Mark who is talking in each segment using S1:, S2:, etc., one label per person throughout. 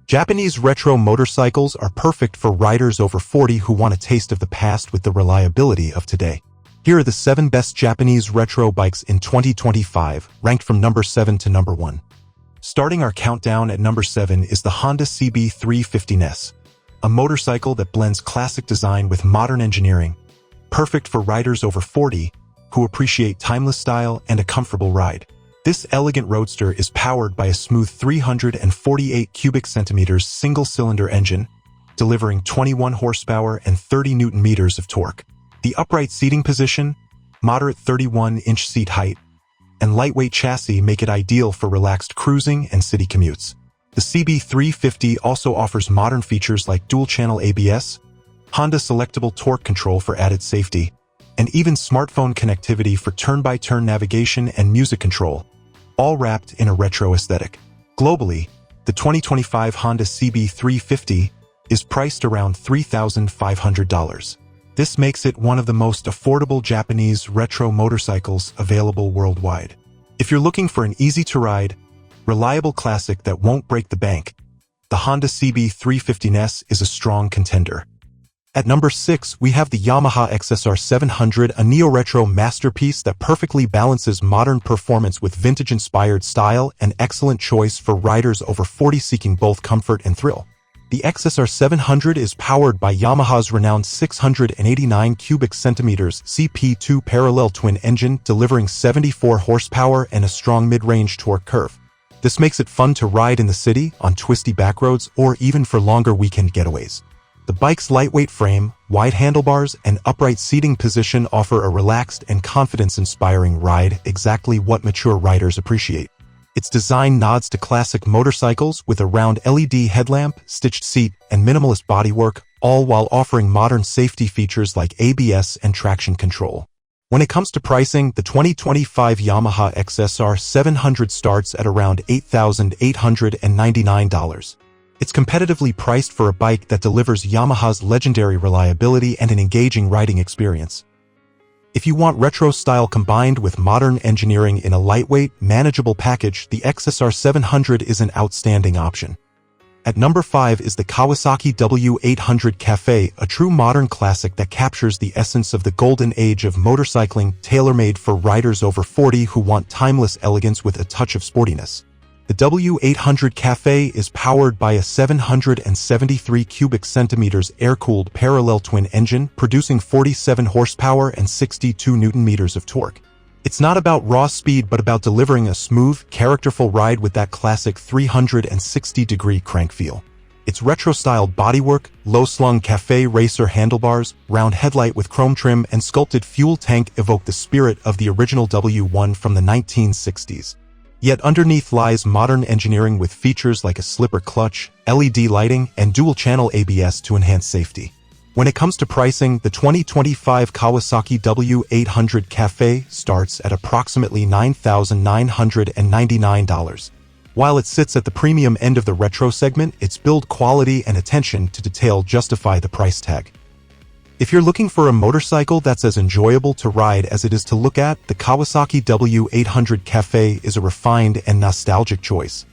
S1: Japanese retro motorcycles are perfect for riders over 40 who want a taste of the past with the reliability of today. Here are the 7 best Japanese retro bikes in 2025, ranked from number 7 to number 1. Starting our countdown at number 7 is the Honda CB350S, a motorcycle that blends classic design with modern engineering, perfect for riders over 40 who appreciate timeless style and a comfortable ride. This elegant roadster is powered by a smooth 348 cubic centimeters single-cylinder engine, delivering 21 horsepower and 30 newton-meters of torque. The upright seating position, moderate 31-inch seat height, and lightweight chassis make it ideal for relaxed cruising and city commutes. The CB350 also offers modern features like dual-channel ABS, Honda selectable torque control for added safety, and even smartphone connectivity for turn-by-turn navigation and music control, all wrapped in a retro aesthetic. Globally, the 2025 Honda CB350 is priced around $3,500. This makes it one of the most affordable Japanese retro motorcycles available worldwide. If you're looking for an easy-to-ride, reliable classic that won't break the bank, the Honda CB350S is a strong contender. At number 6, we have the Yamaha XSR700, a neo-retro masterpiece that perfectly balances modern performance with vintage-inspired style, an excellent choice for riders over 40 seeking both comfort and thrill. The XSR700 is powered by Yamaha's renowned 689 cubic centimeters CP2 parallel twin engine, delivering 74 horsepower and a strong mid-range torque curve. This makes it fun to ride in the city, on twisty backroads, or even for longer weekend getaways. The bike's lightweight frame, wide handlebars, and upright seating position offer a relaxed and confidence-inspiring ride, exactly what mature riders appreciate. Its design nods to classic motorcycles with a round LED headlamp, stitched seat, and minimalist bodywork, all while offering modern safety features like ABS and traction control. When it comes to pricing, the 2025 Yamaha XSR700 starts at around $8,899. It's competitively priced for a bike that delivers Yamaha's legendary reliability and an engaging riding experience. If you want retro style combined with modern engineering in a lightweight, manageable package, the XSR700 is an outstanding option. At number 5 is the Kawasaki W800 Café, a true modern classic that captures the essence of the golden age of motorcycling, tailor-made for riders over 40 who want timeless elegance with a touch of sportiness. The W800 Café is powered by a 773 cubic centimeters air-cooled parallel twin engine, producing 47 horsepower and 62 newton-meters of torque. It's not about raw speed but about delivering a smooth, characterful ride with that classic 360-degree crank feel. Its retro-styled bodywork, low-slung Café racer handlebars, round headlight with chrome trim, and sculpted fuel tank evoke the spirit of the original W1 from the 1960s. Yet underneath lies modern engineering with features like a slipper clutch, LED lighting, and dual-channel ABS to enhance safety. When it comes to pricing, the 2025 Kawasaki W800 Café starts at approximately $9,999. While it sits at the premium end of the retro segment, its build quality and attention to detail justify the price tag. If you're looking for a motorcycle that's as enjoyable to ride as it is to look at, the Kawasaki W800 Café is a refined and nostalgic choice.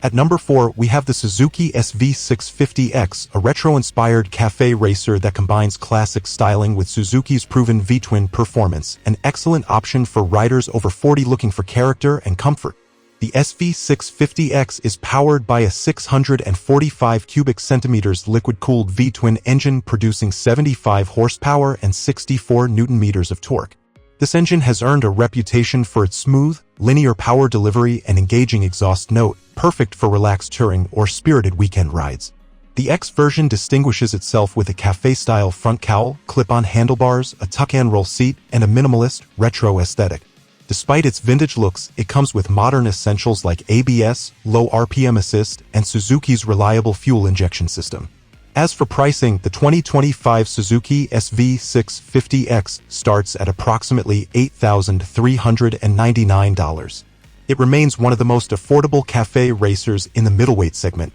S1: At number 4, we have the Suzuki SV650X, a retro-inspired café racer that combines classic styling with Suzuki's proven V-twin performance, an excellent option for riders over 40 looking for character and comfort. The SV650X is powered by a 645 cubic centimeters liquid-cooled V-twin engine producing 75 horsepower and 64 newton-meters of torque. This engine has earned a reputation for its smooth, linear power delivery and engaging exhaust note, perfect for relaxed touring or spirited weekend rides. The X version distinguishes itself with a café-style front cowl, clip-on handlebars, a tuck-and roll seat, and a minimalist, retro aesthetic. Despite its vintage looks, it comes with modern essentials like ABS, low RPM assist, and Suzuki's reliable fuel injection system. As for pricing, the 2025 Suzuki SV650X starts at approximately $8,399. It remains one of the most affordable café racers in the middleweight segment.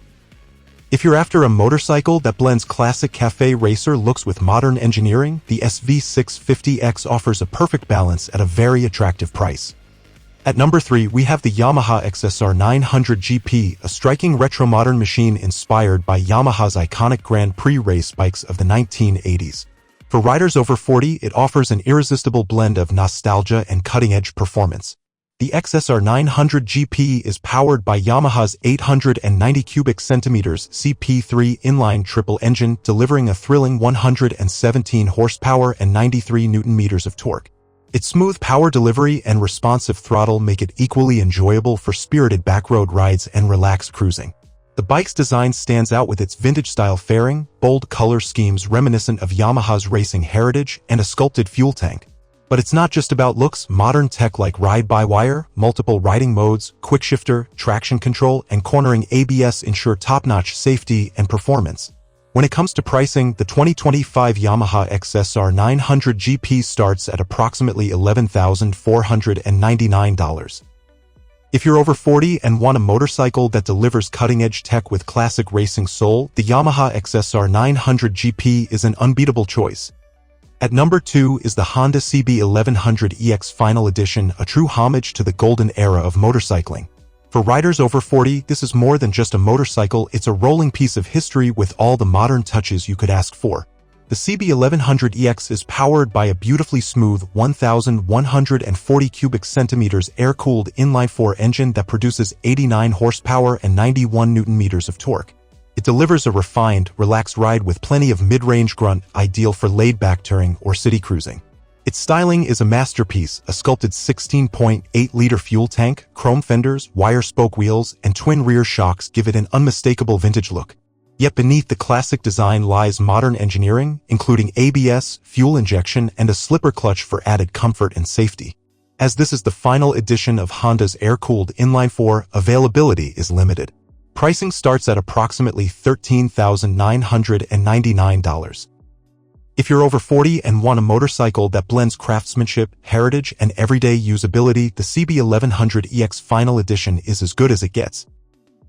S1: If you're after a motorcycle that blends classic café racer looks with modern engineering, the SV650X offers a perfect balance at a very attractive price. At number 3, we have the Yamaha XSR900GP, a striking retro-modern machine inspired by Yamaha's iconic Grand Prix race bikes of the 1980s. For riders over 40, it offers an irresistible blend of nostalgia and cutting-edge performance. The XSR900GP is powered by Yamaha's 890 cubic centimeters CP3 inline triple engine, delivering a thrilling 117 horsepower and 93 Nm of torque. Its smooth power delivery and responsive throttle make it equally enjoyable for spirited backroad rides and relaxed cruising. The bike's design stands out with its vintage-style fairing, bold color schemes reminiscent of Yamaha's racing heritage, and a sculpted fuel tank. But it's not just about looks. Modern tech like ride-by-wire, multiple riding modes, quick-shifter, traction control, and cornering ABS ensure top-notch safety and performance. When it comes to pricing, the 2025 Yamaha XSR900GP starts at approximately $11,499. If you're over 40 and want a motorcycle that delivers cutting-edge tech with classic racing soul, the Yamaha XSR900GP is an unbeatable choice. At number 2 is the Honda CB100 EX Final Edition, a true homage to the golden era of motorcycling. For riders over 40, this is more than just a motorcycle, it's a rolling piece of history with all the modern touches you could ask for. The CB100 EX is powered by a beautifully smooth 1,140 cubic centimeters air-cooled inline-4 engine that produces 89 horsepower and 91 Nm of torque. It delivers a refined, relaxed ride with plenty of mid-range grunt, ideal for laid-back touring or city cruising. Its styling is a masterpiece. A sculpted 16.8-liter fuel tank, chrome fenders, wire spoke wheels, and twin rear shocks give it an unmistakable vintage look. Yet beneath the classic design lies modern engineering, including ABS, fuel injection, and a slipper clutch for added comfort and safety. As this is the final edition of Honda's air-cooled inline-4, availability is limited. Pricing starts at approximately $13,999. If you're over 40 and want a motorcycle that blends craftsmanship, heritage, and everyday usability, the CB100 EX Final Edition is as good as it gets.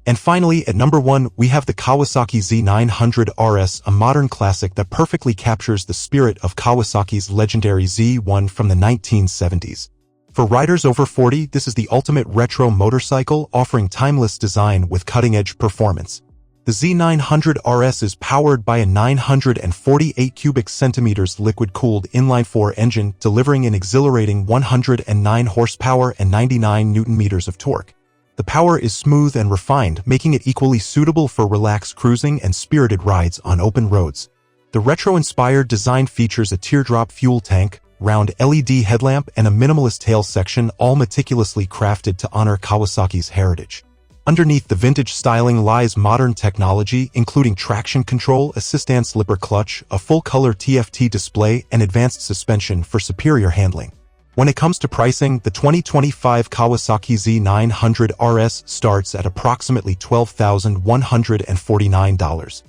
S1: And finally, at number 1, we have the Kawasaki Z900 RS, a modern classic that perfectly captures the spirit of Kawasaki's legendary Z1 from the 1970s. For riders over 40, this is the ultimate retro motorcycle, offering timeless design with cutting-edge performance. The Z900 RS is powered by a 948 cubic centimeters liquid-cooled inline-4 engine, delivering an exhilarating 109 horsepower and 99 Nm of torque. The power is smooth and refined, making it equally suitable for relaxed cruising and spirited rides on open roads. The retro-inspired design features a teardrop fuel tank, round LED headlamp, and a minimalist tail section, all meticulously crafted to honor Kawasaki's heritage. Underneath the vintage styling lies modern technology, including traction control, assistance slipper clutch, a full-color TFT display, and advanced suspension for superior handling. When it comes to pricing, the 2025 Kawasaki Z900 RS starts at approximately $12,149.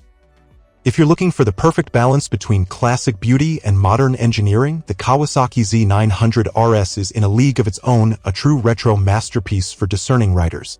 S1: If you're looking for the perfect balance between classic beauty and modern engineering, the Kawasaki Z900 RS is in a league of its own, a true retro masterpiece for discerning riders.